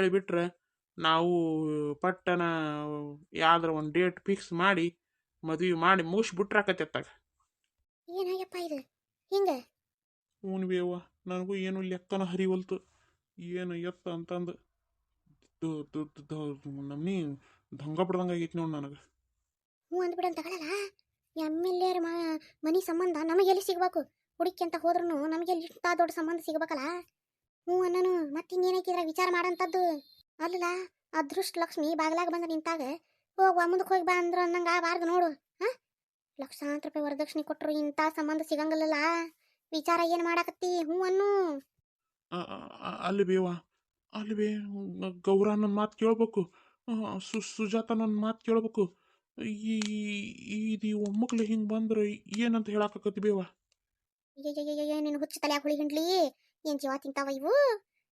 ಹೇಳಿಬಿಟ್ರೆ ನಾವು ಪಟ್ಟನ ಯಾವ್ದಾರ ಒಂದು ಡೇಟ್ ಫಿಕ್ಸ್ ಮಾಡಿ ಮದುವೆ ಮಾಡಿ ಮುಗಿಸ್ಬಿಟ್ರಾಕತ್ತೆತ್ತಾಗ. ಏನಾಗ್ಯಪ್ಪ ಇದು ಹಿಂಗ? ಹ್ಞೂ ಬೇವ, ನನಗೂ ಏನು ಲೆಕ್ಕನ ಹರಿವಲ್ತು. ಏನು ಎತ್ತ ಅಂತಂದು ನಮ್ನಿ ದಂಗ ಬಿಡ್ದಂಗೆ ಆಗೈತಿ ನೋಡಿ ನನಗೆ. ಹ್ಞೂ ಅಂದ್ಬಿಡಂತ ತಗೊಳಲ್ಲ. ಎಮ್ ಎಲ್ ಎರ್ ಮನಿ ಸಂಬಂಧ ನಮಗೆ ಎಲ್ಲಿ ಸಿಗ್ಬೇಕು? ಹುಡುಕಿ ಅಂತ ಹೋದ್ರೂ ನಮಗೆ ಎಲ್ಲಿ ಇಂಥ ದೊಡ್ಡ ಸಂಬಂಧ ಸಿಗ್ಬೇಕಲ್ಲ. ಹ್ಞೂ ಅನ್ನನು ಮತ್ತೆ ಇನ್ನೇನೈತಿದ್ರ ವಿಚಾರ ಮಾಡಂತದ್ದು ಅಲ್ಲ. ಅದೃಷ್ಟ ಲಕ್ಷ್ಮಿ ಬಾಗ್ಲಾಗ ಬಂದ ನಿಂತಾಗ ಹೋಗುವ ಮುಂದಕ್ಕೆ ಹೋಗಿ ಬಾ ಅಂದ್ರು ಅನ್ನಂಗೆ ಆಗಬಾರ್ದು ನೋಡು. ಹಾಂ, ಲಕ್ಷಾಂತರ ರೂಪಾಯಿ ವರದಕ್ಷಿಣೆ ಕೊಟ್ಟರು ಇಂಥ ಸಂಬಂಧ ಸಿಗಂಗಿಲ್ಲಲ್ಲ. ವಿಚಾರ ಏನು ಮಾಡಾಕತ್ತಿ? ಹ್ಞೂ ಅನ್ನು. ಅಲ್ಲಿ ಬೇವ, ಅಲ್ಲಿ ಬೇ ಗೌರ ನನ್ನ ಮಾತು ಕೇಳ್ಬೇಕು, ಸುಜಾತ ನನ್ನ ಮಾತು ಕೇಳ್ಬೇಕು. ಈ ಇದು ಒಮ್ಮಕ್ಳು ಹಿಂಗೆ ಬಂದ್ರೆ ಏನಂತ ಹೇಳಾಕತ್ತಿ ಬೇವ? ನೀನು ಹುಚ್ಚು ತಲೆ ಹುಳಿ ಹಿಂಡ್ಲಿ. ಏನು ಜೀವ ತಿಂತಾವ ಇವು?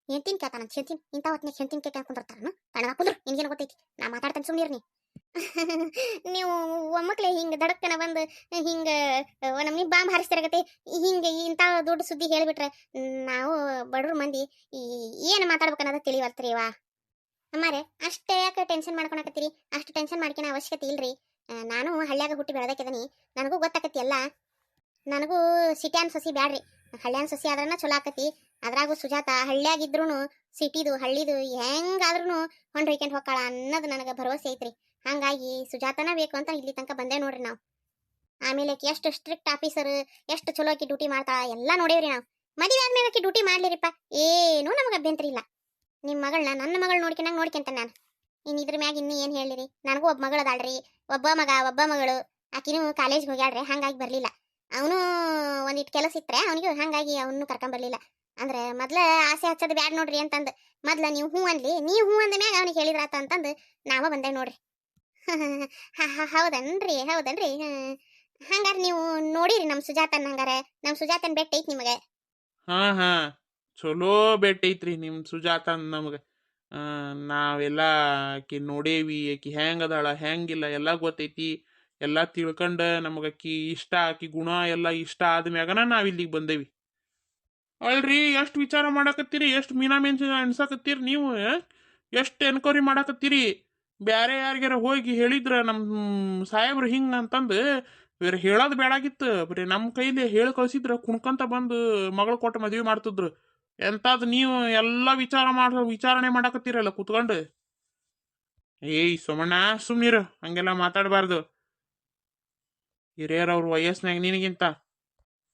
ಏನ್ ತಿನ್ಕೇತ ನಾನು ಹೇಳ್ತೀನಿ. ಇಂಥ ಹೊತ್ತಿನ ಹೆಣ್ ತಿನ್ಕೆ ಕುಂದಿರ್ತಾರ ಕಣಗ ಕುಂದ್ರು. ನಿನ್ಗೇನು ಗೊತ್ತೈತಿ? ನಾ ಮಾತಾಡ್ತೇನೆ ಸುಮ್ಮನಿರ್ನಿ. ನೀವು ಒಮ್ಮಕ್ಳೆ ಹಿಂಗೆ ದಡಕ್ಕನ ಬಂದು ಹಿಂಗೆ ನಮ್ಗೆ ಬಾಂಬ್ ಹಾರಿಸ್ತಿರಗತ್ತೆ. ಹಿಂಗೆ ಇಂಥ ದೊಡ್ಡ ಸುದ್ದಿ ಹೇಳಿಬಿಟ್ರೆ ನಾವು ಬಡ್ರ ಮಂದಿ ಏನು ಮಾತಾಡ್ಬೇಕನ್ನೋದು ತಿಳಿವಲ್ತ್ರಿ. ವಾ ಅಮ್ಮಾರೆ, ಅಷ್ಟೇ ಯಾಕೆ ಟೆನ್ಷನ್ ಮಾಡ್ಕೊಳಕತ್ತೀರಿ? ಅಷ್ಟು ಟೆನ್ಷನ್ ಮಾಡ್ಕೊಳೋ ಅವಶ್ಯಕತೆ ಇಲ್ರಿ. ನಾನು ಹಳ್ಳ್ಯಾಗ ಹುಟ್ಟಿ ಬೆಳೆದಕ್ಕಿದನಿ, ನನಗೂ ಗೊತ್ತಾಕತಿ ಎಲ್ಲ. ನನಗೂ ಸಿಟ್ಯಾನ್ ಸೊಸಿ ಬ್ಯಾಡ್ರಿ, ಹಳ್ಳ್ಯಾನ ಸೊಸಿ ಆದ್ರನ ಚಲೋ ಆಕತಿ. ಅದ್ರಾಗೂ ಸುಜಾತ ಹಳ್ಳ್ಯಾಗಿದ್ರು ಸಿಟಿದು ಹಳ್ಳಿದು ಹೆಂಗಾದ್ರೂ ಹೊಂಡ್ರಿಕೆಂಡ್ ಹೋಗ್ಕಾಳ ಅನ್ನೋದು ನನಗೆ ಭರವಸೆ ಐತ್ರಿ. ಹಂಗಾಗಿ ಸುಜಾತನ ಬೇಕು ಅಂತ ಇಲ್ಲಿ ತನಕ ಬಂದೇ ನೋಡ್ರಿ ನಾವು. ಆಮೇಲೆ ಎಷ್ಟು ಸ್ಟ್ರಿಕ್ಟ್ ಆಫೀಸರ್, ಎಷ್ಟು ಚಲೋ ಆಕಿ ಡ್ಯೂಟಿ ಮಾಡ್ತಾಳ ಎಲ್ಲ ನೋಡೇವ್ರಿ ನಾವು. ಮದುವೆ ಆದ್ಮೇಲೆ ಆಕಿ ಡ್ಯೂಟಿ ಮಾಡ್ಲಿರಿಪ್ಪ, ಏನೂ ನಮಗೆ ಅಭ್ಯಂತರ ಇಲ್ಲ. ನಿಮ್ಮ ಮಗಳನ್ನ ನನ್ನ ಮಗಳು ನೋಡ್ಕೊಂತೇನೆ ನಾನು. ಇನ್ನು ಇದ್ರ ಮ್ಯಾಗ ಇನ್ನೂ ಏನು ಹೇಳಿರಿ? ನನಗೂ ಒಬ್ಬ ಮಗಳದಾಳ್ರಿ, ಒಬ್ಬ ಮಗ ಒಬ್ಬ ಮಗಳು. ಆಕಿನೂ ಕಾಲೇಜ್ಗೆ ಹೋಗ್ಯಾಳ್ರಿ, ಹಂಗಾಗಿ ಬರಲಿಲ್ಲ. ಅವನು ಒಂದಿಟ್ಟು ಕೆಲಸ ಇತ್ತರೆ ಅವನಿಗೆ, ಹಂಗಾಗಿ ಅವನು ಕರ್ಕೊಂಬರ್ಲಿಲ್ಲ. ಅಂದ್ರೆ ಮೊದ್ಲ ಆಸೆ ಹಚ್ಚೋದು ಬ್ಯಾಡ್ ನೋಡ್ರಿ ಅಂತಂದು ಮೊದ್ಲ ನೀವು ಹ್ಞೂ ಅನ್ಲಿ, ನೀವು ಹ್ಞೂ ಅಂದ ಮ್ಯಾಗ ಅವನಿಗೆ ಹೇಳಿದ್ರಾತ ಅಂತಂದು ನಾವ ಬಂದೆ ನೋಡ್ರಿ. ಹೌದನ್ರಿ ಹೌದನ್ರಿ. ಹಂಗಾರೆ ನೀವು ನೋಡಿರಿ ನಮ್ಮ ಸುಜಾತನ್? ಹಂಗಾರೆ ನಮ್ಮ ಸುಜಾತನ್ ಬೆಟ್ಟ ಐತಿ ನಿಮಗೆ? ಹಾ ಚಲೋ ಬೆಟ್ಟ ಐತ್ರಿ ನಿಮ್ಮ ಸುಜಾತನ್ ನಮಗೆ. ನಾವೆಲ್ಲ ಆಕಿ ನೋಡೇವಿ, ಆಕಿ ಹೆಂಗದಾಳ ಹೆಂಗಿಲ್ಲ ಎಲ್ಲ ಗೊತ್ತೈತಿ. ಎಲ್ಲ ತಿಳ್ಕೊಂಡ ನಮಗೆ ಆಕಿ ಇಷ್ಟ, ಆಕಿ ಗುಣ ಎಲ್ಲ ಇಷ್ಟ ಆದ್ಮ್ಯಾಗನ ನಾವು ಇಲ್ಲಿಗೆ ಬಂದೇವಿ. ಅಲ್ರಿ, ಎಷ್ಟು ವಿಚಾರ ಮಾಡಾಕತ್ತೀರಿ, ಎಷ್ಟು ಮೀನಾ ಮೆನ್ಸಿ ಅನ್ಸಾಕತ್ತೀರಿ ನೀವು, ಎಷ್ಟು ಎನ್ಕ್ವೈರಿ ಮಾಡಾಕತ್ತೀರಿ. ಬ್ಯಾರೆ ಯಾರಿಗಾರ ಹೋಗಿ ಹೇಳಿದ್ರ ನಮ್ಮ ಸಾಹೇಬ್ರು ಹಿಂಗೆ ಅಂತಂದು ಬೇರೆ ಹೇಳೋದು ಬೇಡಾಗಿತ್ತು. ಬರೀ ನಮ್ಮ ಕೈಲಿ ಹೇಳಿ ಕಳ್ಸಿದ್ರ ಕುಣ್ಕಂತ ಬಂದು ಮಗಳು ಕೊಟ್ಟು ಮದುವೆ ಮಾಡ್ತಿದ್ರು. ಎಂಥದ್ದು ನೀವು ಎಲ್ಲ ವಿಚಾರಣೆ ಮಾಡಾಕತ್ತೀರಲ್ಲ ಕೂತ್ಕೊಂಡು. ಏಯ್ ಸೋಮಣ್ಣ, ಸುಮ್ಮನಿರು, ಹಂಗೆಲ್ಲ ಮಾತಾಡಬಾರ್ದು. ಹಿರಿಯರವ್ರ ವಯಸ್ಸಿನಾಗ ನಿನಗಿಂತ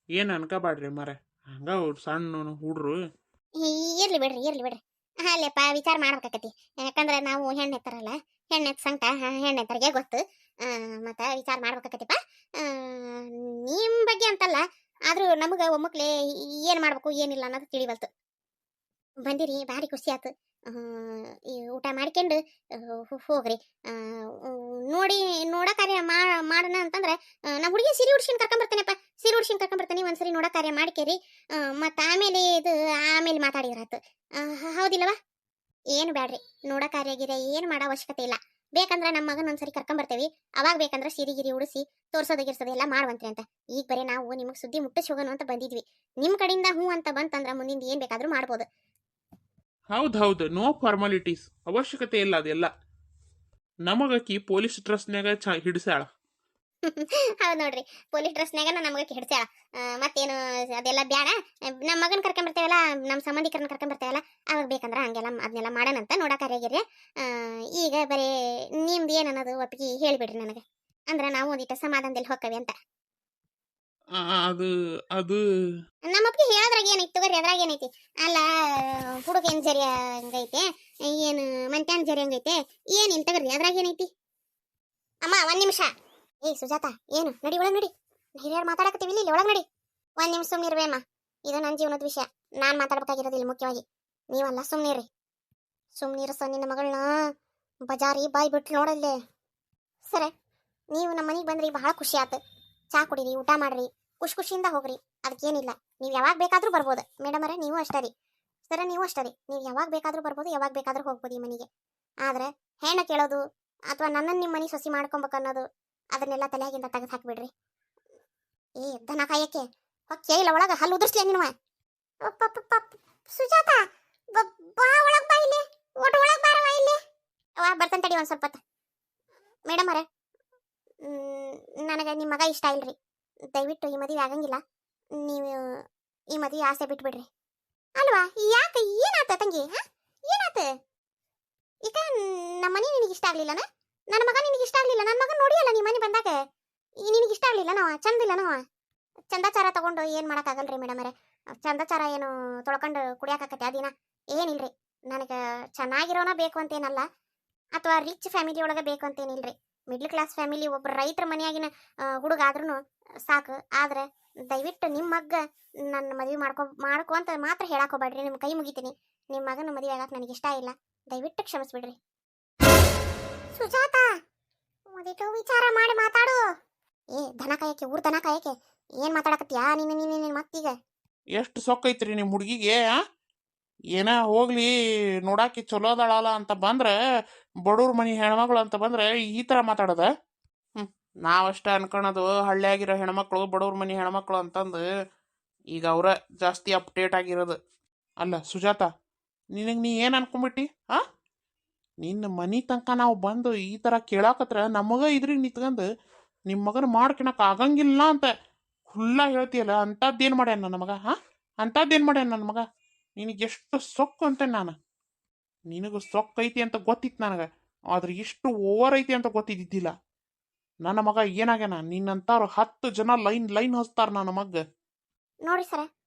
ಏನು ಅನ್ಕೋಬಾಡ್ರಿ ಮರೆ. ಹಂಗ ಸಣ್ಣ ಹುಡ್ರು. ಇರ್ಲಿ ಬಿಡ್ರಿ. ಅಲ್ಲಪ್ಪ, ವಿಚಾರ ಮಾಡ್ಬೇಕಾಕತಿ. ಯಾಕಂದ್ರೆ ನಾವು ಹೆಣ್ಣು ಎತ್ತಾರಲ್ಲ, ಹೆಣ್ಣೆತ್ತ ಸಂಕಟ ಹೆಣ್ಣೆತ್ತರಿಗೆ ಗೊತ್ತು. ಮತ್ತೆ ವಿಚಾರ ಮಾಡ್ಬೇಕಾಕತಿಪ್ಪ. ನಿಮ್ಮ ಬಗ್ಗೆ ಅಂತಲ್ಲ, ಆದ್ರೂ ನಮಗೆ ಒಮ್ಮಕ್ಲೆ ಏನು ಮಾಡ್ಬೇಕು ಏನಿಲ್ಲ ಅನ್ನೋದು ತಿಳಿವಲ್ತು. ಬಂದಿರಿ, ಭಾರಿ ಖುಷಿ ಆಯ್ತು. ಊಟ ಮಾಡ್ಕೊಂಡು ಹೋಗ್ರಿ. ನೋಡಿ ನೋಡೋ ಕಾರ್ಯ ಮಾಡೋಣ ಅಂತಂದ್ರೆ ನಾ ಹುಡುಗಿ ಸೀರೆ ಉಡ್ಸ್ಕೊಂಡು ಕರ್ಕೊಂಬರ್ತೇನೆಪ್ಪ. ಸೀರೆ ಉಡ್ಸ್ಕೊಂಡು ಕರ್ಕೊಂಬರ್ತೀನಿ, ಒಂದ್ಸರಿ ನೋಡೋ ಕಾರ್ಯ ಮಾಡ್ಕೇರಿ. ಮತ್ತು ಆಮೇಲೆ ಮಾತಾಡಿದ್ರಾತು. ಹೌದಿಲ್ಲವಾ? ಏನು ಬ್ಯಾಡ್ರಿ, ನೋಡೋ ಕಾರ್ಯಗಿರ ಏನು ಮಾಡೋ ಅವಶ್ಯಕತೆ ಇಲ್ಲ. ಬೇಕಂದ್ರೆ ನಮ್ಮ ಮಗನ ಒಂದ್ಸರಿ ಕರ್ಕೊಂಬರ್ತೇವಿ. ಅವಾಗ ಬೇಕಂದ್ರೆ ಸೀರೆ ಗಿರಿ ಉಡಿಸಿ ತೋರ್ಸೋದು ಗಿರ್ಸೋದು ಎಲ್ಲ ಮಾಡುವಂತ್ರಿ ಅಂತ. ಈಗ ಬರೀ ನಾವು ನಿಮಗೆ ಸುದ್ದಿ ಮುಟ್ಟಿಸಿ ಹೋಗೋಣ ಅಂತ ಬಂದಿದ್ವಿ. ನಿಮ್ಮ ಕಡೆಯಿಂದ ಹ್ಞೂ ಅಂತ ಬಂತಂದ್ರೆ ಮುಂದಿಂದ ಏನು ಬೇಕಾದರೂ ಮಾಡ್ಬೋದು. ಹೌದು, ನೋ ಫಾರ್ಮಾಲಿಟೀಸ್, ಅವಶ್ಯಕತೆ ಇಲ್ಲ ಅದೆಲ್ಲ. ನಮಗಕಿ ಪೊಲೀಸ್ ಡ್ರೆಸ್ನಾಗ ಹಿಡಿಸ್ಯಾಳ. ಹೌದು ನೋಡ್ರಿ, ಪೊಲೀಸ್ ಡ್ರೆಸ್ನಾಗ ನಮಗೆ ಹಿಡ್ಸ್ಯಾಳ. ಮತ್ತೇನು ಅದೆಲ್ಲ ಬ್ಯಾಡ. ನಮ್ಮ ಮಗನ ಕರ್ಕೊಂಬರ್ತೇವಲ್ಲ, ನಮ್ಮ ಸಂಬಂಧಿಕರನ್ನ ಕರ್ಕೊಂಬರ್ತೇವಲ್ಲ, ಅವಾಗ ಬೇಕಂದ್ರೆ ಹಂಗೆಲ್ಲ ಅದನ್ನೆಲ್ಲ ಮಾಡೋಣಂತ ನೋಡೋಕಾರ್ಯಾಗಿರಿ. ಈಗ ಬರೀ ನಿಮ್ದು ಏನು ಅನ್ನೋದು ಒಪ್ಪಿಗೆ ಹೇಳಿಬಿಡ್ರಿ ನನಗೆ, ಅಂದ್ರೆ ನಾವು ಒಂದಿಟ್ಟು ಸಮಾಧಾನದಲ್ಲಿ ಹೋಗ್ತೇವೆ ಅಂತ. ಅದು ನಮ್ಮ ಒಪ್ಪಿಗೆ ಹೇಳೋದ್ರಾಗ ಏನೈತಿ ತಗೋರಿ, ಅದ್ರಾಗ ಏನೈತಿ? ಅಲ್ಲ, ಹುಡುಗ ಏನು ಜರಿ ಹಂಗೈತೆ, ಏನು ಮಂತ್ಯಾನ ಜರಿ ಹಂಗೈತೆ, ಏನಿಲ್ಲ ತಗೋರಿ, ಅದ್ರಾಗ ಏನೈತಿ? ಅಮ್ಮ ಒಂದ್ ನಿಮಿಷ. ಏಯ್ ಸುಜಾತ, ಏನು ನಡಿ ಒಳಗ್ ನಡಿ. ಹಿರಿಯರು ಮಾತಾಡಕತ್ತೀವಿ ಇಲ್ಲಿ, ಒಳಗ್ ನಡಿ. ಒಂದ್ ನಿಮಿಷ ಸುಮ್ಮನಿರ್ವೇಮ್ಮ, ಇದು ನನ್ನ ಜೀವನದ ವಿಷಯ, ನಾನು ಮಾತಾಡ್ಬೇಕಾಗಿರೋದಿಲ್ಲ ಮುಖ್ಯವಾಗಿ. ನೀವಲ್ಲ, ಸುಮ್ಮನಿರ್ರಿ. ಸುಮ್ಮನಿರಸ ನಿನ್ನ ಮಗಳನ್ನ ಬಜಾರಿ ಬಾಯ್ ಬಿಟ್ಟು ನೋಡಲ್ಲೇ. ಸರ, ನೀವು ನಮ್ಮ ಮನೆಗೆ ಬಂದ್ರಿ, ಬಹಳ ಖುಷಿ ಆಯ್ತು. ಚಾ ಕುಡೀರಿ, ಊಟ ಮಾಡ್ರಿ, ಖುಷಿಯಿಂದ ಹೋಗ್ರಿ. ಅದಕ್ಕೇನಿಲ್ಲ, ನೀವು ಯಾವಾಗ ಬೇಕಾದ್ರೂ ಬರ್ಬೋದು. ಮೇಡಮರೇ, ನೀವು ಅಷ್ಟೇ ರೀ. ಸರ, ನೀವು ಅಷ್ಟೇ ರೀ. ನೀವು ಯಾವಾಗ ಬೇಕಾದ್ರೂ ಬರ್ಬೋದು, ಯಾವಾಗ ಬೇಕಾದ್ರೂ ಹೋಗ್ಬೋದು ಈ ಮನೆಗೆ. ಆದ್ರೆ ಹೆಣ್ಣು ಕೇಳೋದು ಅಥವಾ ನನ್ನನ್ನು ನಿಮ್ಮ ಮನೆ ಸೊಸಿ ಮಾಡ್ಕೊಬೇಕು ಅನ್ನೋದು, ಅದನ್ನೆಲ್ಲ ತಲೆಯಾಗಿಂದ ತೆಗೆದು ಹಾಕ್ಬಿಡ್ರಿ. ದನ ಕಾಯಕ್ಕೆ ಹೊಕ್ಕೆ ಇಲ್ಲ ಒಳಗೆ, ಹಲ್ಲು ಉದುರ್ಸ್ಲಿ ನಿನ್ವ. ಸುಜಾತ, ಬಾ ಒಳಗೆ ಬಾ ಇಲ್ಲಿ. ಒಟ್ಟು ಒಳಗೆ ಬಾರವ ಇಲ್ಲಿ. ಅವ್ವ ಬರ್ತಾನೆ ತಡಿ ಒಂದು ಸ್ವಲ್ಪ ಹೊತ್ತು. ಮೇಡಮ್ ಅವರೇ, ನನಗೆ ನಿಮ್ಮ ಮಗ ಇಷ್ಟ ಇಲ್ರಿ. ದಯವಿಟ್ಟು ಈ ಮದುವೆ ಆಗಂಗಿಲ್ಲ. ನೀವು ಈ ಮದುವೆ ಆಸೆ ಬಿಟ್ಬಿಡ್ರಿ. ಅಲ್ವಾ ಯಾಕೆ ಏನಾತ ತಂಗಿ? ಏನಾತ? ಈಗ ನಮ್ಮ ಮನೆ ನಿನಗೆ ಇಷ್ಟ ಆಗ್ಲಿಲ್ಲನ? ನನ್ನ ಮಗ ನಿನಗೆ ಇಷ್ಟ ಆಗ್ಲಿಲ್ಲ? ನನ್ನ ಮಗ ನೋಡಿಯಲ್ಲ ನೀ ಮನೆ ಬಂದಾಗ. ನಿನಗೆ ಇಷ್ಟ ಆಗ್ಲಿಲ್ಲ ನಾವ? ಚಂದಿಲ್ಲ ನಾವ? ಚಂದಾಚಾರ ತಗೊಂಡು ಏನು ಮಾಡೋಕ್ಕಾಗಲ್ರಿ ಮೇಡಮ್ ಅವರೇ. ಚಂದಾಚಾರ ಏನು ತೊಳ್ಕೊಂಡು ಕುಡಿಯಾಕತ್ತೆ ಅದಿನ? ಏನಿಲ್ರಿ. ನನಗೆ ಚೆನ್ನಾಗಿರೋನ ಬೇಕು ಅಂತೇನಲ್ಲ, ಅಥವಾ ರಿಚ್ ಫ್ಯಾಮಿಲಿ ಒಳಗೆ ಬೇಕು ಅಂತೇನಿಲ್ರಿ. ಮಿಡ್ಲ್ ಕ್ಲಾಸ್ ಫ್ಯಾಮಿಲಿ ಒಬ್ಬ ರೈತರ ಮನೆಯಾಗಿನ ಹುಡುಗ ಆದ್ರೂ ಸಾಕು. ಆದ್ರೆ ದಯವಿಟ್ಟು ನಿಮ್ಮ ಮಗ್ಗ ನನ್ನ ಮದುವೆ ಮಾಡ್ಕೊ ಅಂತ ಮಾತ್ರ ಹೇಳಾಕೋಬೇಡ್ರಿ. ನಿಮ್ಮ ಕೈ ಮುಗಿತೀನಿ. ನಿಮ್ಮ ಮಗನ ಮದುವೆ ಆಗಕ್ಕೆ ನನಗೆ ಇಷ್ಟ ಇಲ್ಲ. ದಯವಿಟ್ಟು ಕ್ಷಮಿಸ್ಬಿಡ್ರಿ. ಸುಜಾತ, ಒಂದಿಟ್ಟು ವಿಚಾರ ಮಾಡಿ ಮಾತಾಡು. ಏ ದನ ಕಾಯಕ್ಕೆ, ಊರ್ ದನ ಕಾಯಕ್ಕೆ ಏನ್ ಮಾತಾಡಕತ್ತೀಯಾ ನೀನು ಮತ್ತೀಗ? ಎಷ್ಟು ಸೊಕ್ಕೈತ್ರಿ ನಿಮ್ಮ ಹುಡುಗಿಗೆ? ಏನ ಹೋಗ್ಲಿ ನೋಡಾಕಿ ಚಲೋ ಅದಾಳಲ್ಲ ಅಂತ ಬಂದ್ರೆ, ಬಡವ್ರ ಮನೆ ಹೆಣ್ಮಗಳು ಅಂತ ಬಂದ್ರೆ ಈ ಥರ ಮಾತಾಡೋದ? ನಾವಷ್ಟ ಅನ್ಕೊಳೋದು ಹಳ್ಳಿಯಾಗಿರೋ ಹೆಣ್ಮಕ್ಳು ಬಡವ್ರ ಮನೆ ಹೆಣ್ಮಕ್ಳು ಅಂತಂದು. ಈಗ ಅವರ ಜಾಸ್ತಿ ಅಪ್ಡೇಟ್ ಆಗಿರೋದು. ಅಲ್ಲ ಸುಜಾತ, ನಿನಗೆ ನೀ ಏನು ಅನ್ಕೊಂಬಿಟ್ಟಿ? ನಿನ್ನ ಮನೆ ತನಕ ನಾವು ಬಂದು ಈ ಥರ ಕೇಳಾಕತ್ರ ನಮಗ ಇದ್ರಿಗೆ ನಿಂತ್ಕೊಂಡು ನಿಮ್ಮ ಮಗನ ಮಾಡ್ಕೊಳಕ್ಕೆ ಆಗಂಗಿಲ್ಲ ಅಂತ ಹುಲ್ಲ ಹೇಳ್ತೀಯಲ್ಲ. ಅಂಥದ್ದೇನು ಮಾಡ್ಯಾನ ನನ್ನ ಮಗ? ಅಂಥದ್ದೇನು ಮಾಡ್ಯಾನ ನನ್ನ ಮಗ? ನಿನಗೆ ಎಷ್ಟು ಸೊಕ್ಕು ಅಂತ ನಾನು. ನಿನಗೆ ಸೊಕ್ಕು ಐತಿ ಅಂತ ಗೊತ್ತಿತ್ತು ನನಗೆ, ಆದ್ರೆ ಇಷ್ಟು ಓವರ್ ಐತಿ ಅಂತ ಗೊತ್ತಿದ್ದಿದ್ದಿಲ್ಲ. ನನ್ನ ಮಗ ಏನಾಗ್ಯಾನ? ನಿನ್ನಂಥವ್ರು 10 ಜನ ಲೈನ್ ಹಚ್ತಾರ ನನ್ನ ಮಗ. ನೋಡಿ ಸರ,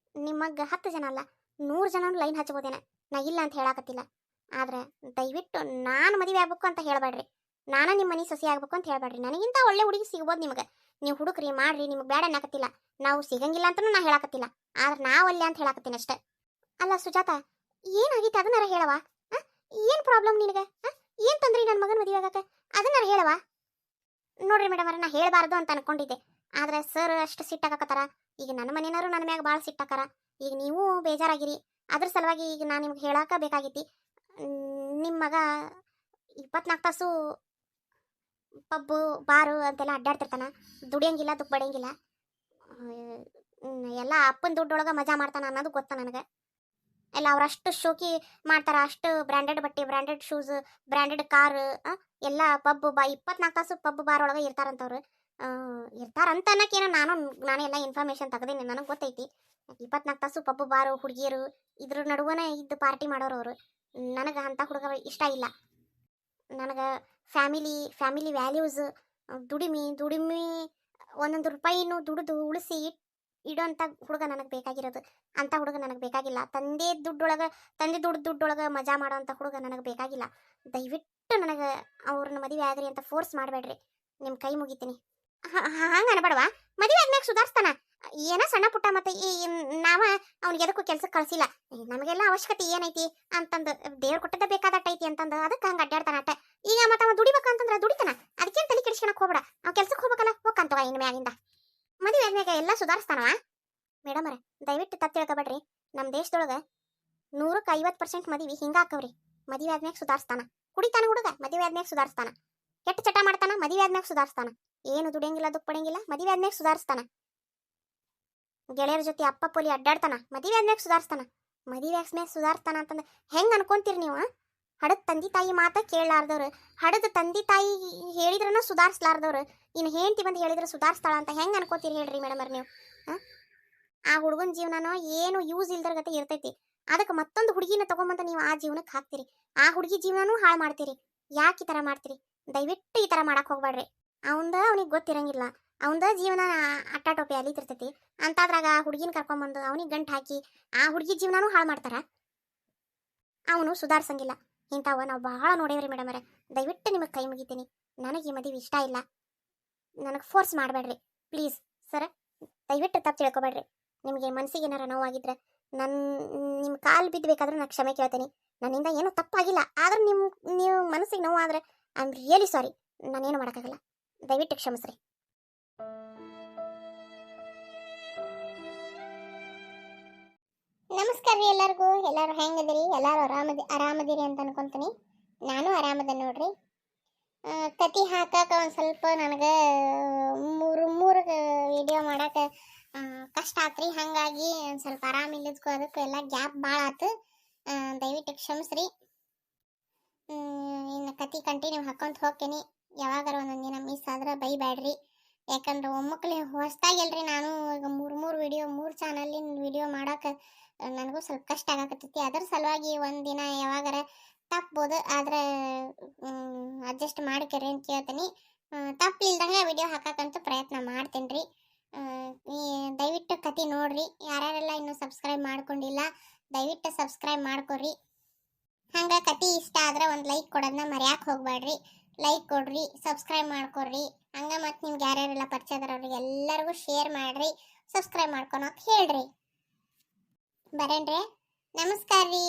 ನಿಮ್ಮ ಮಗ್ಗ 10 ಜನ ಅಲ್ಲ 100 ಜನ ಲೈನ್ ಹಚ್ಬೋದೇನ. ನಾ ಇಲ್ಲ ಅಂತ ಹೇಳಾಕತ್ತಿಲ್ಲ. ಆದ್ರೆ ದಯವಿಟ್ಟು ನಾನು ಮದುವೆ ಆಗ್ಬೇಕು ಅಂತ ಹೇಳಬೇಡ್ರಿ. ನಾನು ನಿಮ್ಮ ಮನೆ ಸೊಸೆ ಆಗ್ಬೇಕು ಅಂತ ಹೇಳಬೇಡ್ರಿ. ನನಗಿಂತ ಒಳ್ಳೆ ಹುಡುಗಿ ಸಿಗ್ಬೋದು ನಿಮಗೆ. ನೀವು ಹುಡುಕ್ರಿ ಮಾಡ್ರಿ, ನಿಮಗೆ ಬೇಡ ಅನ್ನಕತ್ತಿಲ್ಲ. ನಾವು ಸಿಗಂಗಿಲ್ಲ ಅಂತನೂ ನಾ ಹೇಳಾಕತ್ತಿಲ್ಲ. ಆದ್ರೆ ನಾವಲ್ಲೇ ಅಂತ ಹೇಳಾಕತ್ತೀನಿ ಅಷ್ಟೇ. ಅಲ್ಲ ಸುಜಾತ, ಏನಾಗಿತ್ತು ಅದನ್ನಾರ ಹೇಳವ? ಏನು ಪ್ರಾಬ್ಲಮ್ ನಿನಗೆ? ಏನು ತೊಂದ್ರಿ ನನ್ನ ಮಗನ ಮದುವೆ ಆಗಕ್ಕೆ? ಅದನ್ನಾರ ಹೇಳವ. ನೋಡ್ರಿ ಮೇಡಮ್ ಅವ್ರೆ, ನಾ ಹೇಳಬಾರ್ದು ಅಂತ ಅನ್ಕೊಂಡಿದ್ದೆ. ಆದ್ರೆ ಸರ್ ಅಷ್ಟು ಸಿಟ್ಟಾಕತ್ತಾರ. ಈಗ ನನ್ನ ಮನೆಯವರು ನನ್ನ ಮ್ಯಾಗ ಭಾಳ ಸಿಟ್ಟಾಕಾರ. ಈಗ ನೀವು ಬೇಜಾರಾಗಿರಿ. ಅದ್ರ ಸಲುವಾಗಿ ಈಗ ನಾನು ನಿಮ್ಗೆ ಹೇಳಾಕ ಬೇಕಾಗಿತ್ತು. ನಿಮ್ಮ ಮಗ 24 ತಾಸು ಪಬ್ಬು ಬಾರು ಅಂತೆಲ್ಲ ಅಡ್ಡಾಡ್ತಿರ್ತಾನ. ದುಡಿಯಂಗಿಲ್ಲ, ದುಃಖ ಬಡಿಯಂಗಿಲ್ಲ. ಎಲ್ಲ ಅಪ್ಪನ ದುಡ್ಡೊಳಗೆ ಮಜಾ ಮಾಡ್ತಾನ ಅನ್ನೋದು ಗೊತ್ತ ನನಗೆ. ಎಲ್ಲ ಅವ್ರಷ್ಟು ಶೋಕಿ ಮಾಡ್ತಾರ. ಅಷ್ಟು ಬ್ರ್ಯಾಂಡೆಡ್ ಬಟ್ಟೆ, ಬ್ರ್ಯಾಂಡೆಡ್ ಶೂಸ್, ಬ್ರ್ಯಾಂಡೆಡ್ ಕಾರ್, ಎಲ್ಲ ಪಬ್ 24 ತಾಸು ಪಬ್ ಬಾರ್ ಒಳಗೆ ಇರ್ತಾರಂತವ್ರು. ಇರ್ತಾರಂತ ಅನ್ನೋಕ್ಕೇನೋ ನಾನು ಎಲ್ಲ ಇನ್ಫಾರ್ಮೇಶನ್ ತೆಗೆದೀನಿ, ನನಗೆ ಗೊತ್ತೈತಿ. 24 ತಾಸು ಪಬ್ ಬಾರು, ಹುಡುಗಿಯರು ಇದ್ರ ನಡುವನೇ ಇದ್ದು ಪಾರ್ಟಿ ಮಾಡೋರು ಅವರು. ನನಗೆ ಅಂಥ ಹುಡುಗ ಇಷ್ಟ ಇಲ್ಲ. ನನಗೆ ಫ್ಯಾಮಿಲಿ ವ್ಯಾಲ್ಯೂಸ್, ದುಡಿಮೆ ಒಂದೊಂದು ರೂಪಾಯಿನೂ ದುಡಿದು ಉಳಿಸಿ ಇಡೋಂಥ ಹುಡುಗ ನನಗೆ ಬೇಕಾಗಿರೋದು. ಅಂಥ ಹುಡುಗ ನನಗೆ ಬೇಕಾಗಿಲ್ಲ. ತಂದೆ ದುಡ್ಡೊಳಗೆ ಮಜಾ ಮಾಡೋಂಥ ಹುಡುಗ ನನಗೆ ಬೇಕಾಗಿಲ್ಲ. ದಯವಿಟ್ಟು ನನಗೆ ಅವ್ರನ್ನ ಮದುವೆ ಆಗ್ರಿ ಅಂತ ಫೋರ್ಸ್ ಮಾಡಬೇಡ್ರಿ. ನಿಮ್ಮ ಕೈ ಮುಗಿತೀನಿ. ಹಂಗೆ ಅನ್ಬೇಡವಾ? ಮದುವೆ ಆದ್ಮ್ಯಾಗ ಸುಧಾರಿಸ್ತಾನ. ಏನೋ ಸಣ್ಣ ಪುಟ್ಟ ಮತ್ತೆ ನಾವ ಅವ್ನಿಗೆ ಎದಕ್ಕೂ ಕೆಲ್ಸಕ್ಕೆ ಕಳಿಸಿಲ್ಲ. ನಮಗೆಲ್ಲ ಅವಶ್ಯಕತೆ ಏನೈತಿ ಅಂತಂದು ದೇವ್ರು ಕೊಟ್ಟದ ಬೇಕಾದಟ್ಟ ಐತಿ ಅಂತಂದು ಅದಕ್ಕೆ ಹಂಗೆ ಅಡ್ಡಾಡ್ತಾನ ಅಟ್ಟ. ಈಗ ಮತ್ತೆ ಅವ ದುಡಿಬೇಕಂತಂದ್ರೆ ದುಡಿತಾನ. ಅದಕ್ಕೇನು ತಲೆ ಕೆಡಿಸ್ಕೊಳಕ್ ಹೋಗ್ಬೇಡ. ಅವ್ ಕೆಲ್ಸಕ್ಕೆ ಹೋಗ್ಬೇಕಲ್ಲ, ಹೋಗ್ಕಂತವ ಇನ್ನು ಮ್ಯಾಗಿಂದ. ಮದುವೆ ಆದ್ಮ್ಯಾಗ ಎಲ್ಲ ಸುಧಾರಿಸ್ತಾನವ. ಮೇಡಮ್ ಅವ್ರೆ, ದಯವಿಟ್ಟು ತಪ್ಪು ತಿಳ್ಕೊಬೇಡ್ರಿ. ನಮ್ಮ ದೇಶದೊಳಗೆ 100ಕ್ಕೆ 50% ಮದುವೆ ಹಿಂಗಾಕವ್ರಿ. ಮದುವೆ ಆದ್ಮ್ಯಾಗ ಸುಧಾರಿಸ್ತಾನ. ಕುಡಿತಾನ ಹುಡುಗ, ಮದುವೆ ಆದ್ಮ್ಯಾಗ ಸುಧಾರಿಸ್ತಾನ. ಕೆಟ್ಟ ಚಟ ಮಾಡ್ತಾನ, ಮದುವೆ ಆದ್ಮ್ಯಾಗ ಸುಧಾರಿಸ್ತಾನ. ಏನು ದುಡಿಯಂಗಿಲ್ಲ, ದುಃಖ ಪಡಂಗಿಲ್ಲ, ಮದುವೆ ಆದ್ಮ್ಯಾಗ ಸುಧಾರಿಸ್ತಾನ. ಗೆಳೆಯರ ಜೊತೆ ಅಪ್ಪ ಪೋಲಿ ಅಡ್ಡಾಡ್ತಾನ, ಮದುವೆ ಆದ್ಮ್ಯಾಗ ಸುಧಾರಿಸ್ತಾನ. ಮದುವೆ ಆದ್ಮ್ಯಾಗ ಸುಧಾರಿಸ್ತಾನ ಅಂತಂದ್ರೆ ಹೆಂಗೆ ಅನ್ಕೊಂತೀರಿ ನೀವು? ಹಡದ ತಂದೆ ತಾಯಿ ಮಾತ ಕೇಳಲಾರ್ದವ್ರು, ಹಡದ ತಂದೆ ತಾಯಿ ಹೇಳಿದ್ರನ ಸುಧಾರಿಸ್ಲಾರ್ದವ್ರು, ಇನ್ನು ಹೆಂಡತಿ ಬಂದು ಹೇಳಿದ್ರೆ ಸುಧಾರಿಸ್ತಾಳ ಅಂತ ಹೆಂಗೆ ಅನ್ಕೋತೀರಿ ಹೇಳ್ರಿ ಮೇಡಮ್ ಅವ್ರು ನೀವು? ಆ ಹುಡುಗನ ಜೀವನನೋ ಏನು ಯೂಸ್ ಇಲ್ದರ ಗತೆ ಇರ್ತೈತಿ. ಅದಕ್ಕೆ ಮತ್ತೊಂದು ಹುಡುಗಿನ ತಗೊಂಬಂತ ನೀವು ಆ ಜೀವನಕ್ಕೆ ಹಾಕ್ತೀರಿ. ಆ ಹುಡುಗಿ ಜೀವನನೂ ಹಾಳು ಮಾಡ್ತೀರಿ. ಯಾಕೆ ಈ ಥರ ಮಾಡ್ತೀರಿ? ದಯವಿಟ್ಟು ಈ ಥರ ಮಾಡಕ್ಕೆ ಹೋಗ್ಬೇಡ್ರಿ. ಅವನಿಗೆ ಗೊತ್ತಿರಂಗಿಲ್ಲ. ಅವಂದ ಜೀವನ ಅಟ್ಟಾಟೋಪಿ ಅಲಿತಿರ್ತೈತಿ. ಅಂತಾದ್ರಾಗ ಆ ಹುಡುಗಿನ ಕರ್ಕೊಂಬಂದು ಅವನಿಗೆ ಗಂಟು ಹಾಕಿ ಆ ಹುಡುಗಿ ಜೀವನನೂ ಹಾಳು ಮಾಡ್ತಾರ. ಅವನು ಸುಧಾರಿಸಂಗಿಲ್ಲ. ಇಂಥವ ನಾವು ಬಹಳ ನೋಡೇವ್ರಿ ಮೇಡಮ್ ಅವರೇ. ದಯವಿಟ್ಟು ನಿಮಗೆ ಕೈ ಮುಗಿತೀನಿ. ನನಗೆ ಈ ಮದುವೆ ಇಷ್ಟ ಇಲ್ಲ. ನನಗೆ ಫೋರ್ಸ್ ಮಾಡಬೇಡ್ರಿ ಪ್ಲೀಸ್ ಸರ್. ದಯವಿಟ್ಟು ತಪ್ಪು ತಿಳ್ಕೊಬೇಡ್ರಿ. ನಿಮಗೆ ಮನಸ್ಸಿಗೆ ಏನಾರ ನೋವಾಗಿದ್ರೆ ನಿಮ್ಮ ಕಾಲು ಬಿದ್ದಬೇಕಾದ್ರೆ ನಾನು ಕ್ಷಮೆ ಕೇಳ್ತೀನಿ. ನನ್ನಿಂದ ಏನೂ ತಪ್ಪಾಗಿಲ್ಲ. ಆದ್ರೆ ನೀವು ಮನಸ್ಸಿಗೆ ನೋವಾದರೆ ಐ ಆಮ್ ರಿಯಲಿ ಸಾರಿ. ನಾನೇನು ಮಾಡೋಕ್ಕಾಗಲ್ಲ. ದಯವಿಟ್ಟು ಕ್ಷಮಿಸ್ರಿ. ನಮಸ್ಕಾರ ರೀ ಎಲ್ಲರಿಗೂ. ಎಲ್ಲರೂ ಹೆಂಗದಿರಿ? ಎಲ್ಲರೂ ಆರಾಮದಿರಿ ಅಂತ ಅನ್ಕೊಂತೀನಿ. ನಾನು ಆರಾಮದ ನೋಡ್ರಿ. ಕತಿ ಹಾಕಕ್ಕೆ ಒಂದು ಸ್ವಲ್ಪ ನನಗೆ ಮೂರು ವಿಡಿಯೋ ಮಾಡೋಕೆ ಕಷ್ಟ ಆತ್ರಿ. ಹಾಗಾಗಿ ಒಂದು ಸ್ವಲ್ಪ ಆರಾಮಿಲ್ಲದಕ್ಕೂ ಅದಕ್ಕೂ ಎಲ್ಲ ಗ್ಯಾಪ್ ಭಾಳ ಆಯ್ತು. ದಯವಿಟ್ಟು ಕ್ಷಮಿಸ್ರಿ. ಇನ್ನು ಕತಿ ಕಂಟಿನ್ಯೂ ಹಾಕೊಂತ ಹೋಗ್ತೀನಿ. ಯಾವಾಗಾರ ಒಂದೊಂದು ದಿನ ಮಿಸ್ ಆದ್ರೆ ಬೈಬ್ಯಾಡ್ರಿ. ಯಾಕಂದ್ರೆ ಒಮ್ಮಕ್ಲೆ ಹೊಸ್ದಾಗಿಲ್ರಿ, ನಾನು ಈಗ ಮೂರು ವಿಡಿಯೋ 3 ಚಾನಲಿನ ವಿಡಿಯೋ ಮಾಡೋಕೆ ನನಗೂ ಸ್ವಲ್ಪ ಕಷ್ಟ ಆಗಕತ್ತೈತಿ. ಅದ್ರ ಸಲುವಾಗಿ ಒಂದಿನ ಯಾವಾಗಾರ ತಪ್ಬೋದು, ಆದ್ರೆ ಅಡ್ಜಸ್ಟ್ ಮಾಡ್ಕೊರಿ ಅಂತ ಕೇಳ್ತೀನಿ. ತಪ್ಪಿಲ್ದಂಗೆ ವಿಡಿಯೋ ಹಾಕಕ್ಕಂತೂ ಪ್ರಯತ್ನ ಮಾಡ್ತೀನಿ ರೀ. ದಯವಿಟ್ಟು ಕತಿ ನೋಡ್ರಿ. ಯಾರ್ಯಾರೆಲ್ಲ ಇನ್ನೂ ಸಬ್ಸ್ಕ್ರೈಬ್ ಮಾಡ್ಕೊಂಡಿಲ್ಲ ದಯವಿಟ್ಟು ಸಬ್ಸ್ಕ್ರೈಬ್ ಮಾಡ್ಕೊರಿ. ಹಂಗೆ ಕತಿ ಇಷ್ಟ ಆದ್ರೆ ಒಂದು ಲೈಕ್ ಕೊಡೋದನ್ನ ಮರ್ಯಾಕೆ ಹೋಗ್ಬೇಡ್ರಿ. ಲೈಕ್ ಕೊಡ್ರಿ, ಸಬ್ಸ್ಕ್ರೈಬ್ ಮಾಡ್ಕೊಡ್ರಿ. ಹಂಗೆ ಮತ್ತು ನಿಮ್ಗೆ ಯಾರ್ಯಾರೆಲ್ಲ ಪರಿಚಯ ಅದಾರ ಅವ್ರಿಗೆ ಎಲ್ಲರಿಗೂ ಶೇರ್ ಮಾಡ್ರಿ, ಸಬ್ಸ್ಕ್ರೈಬ್ ಮಾಡ್ಕೊಳಕ್ಕೆ ಹೇಳ್ರಿ. ಬರೇನ್ರಿ, ನಮಸ್ಕಾರ ರೀ.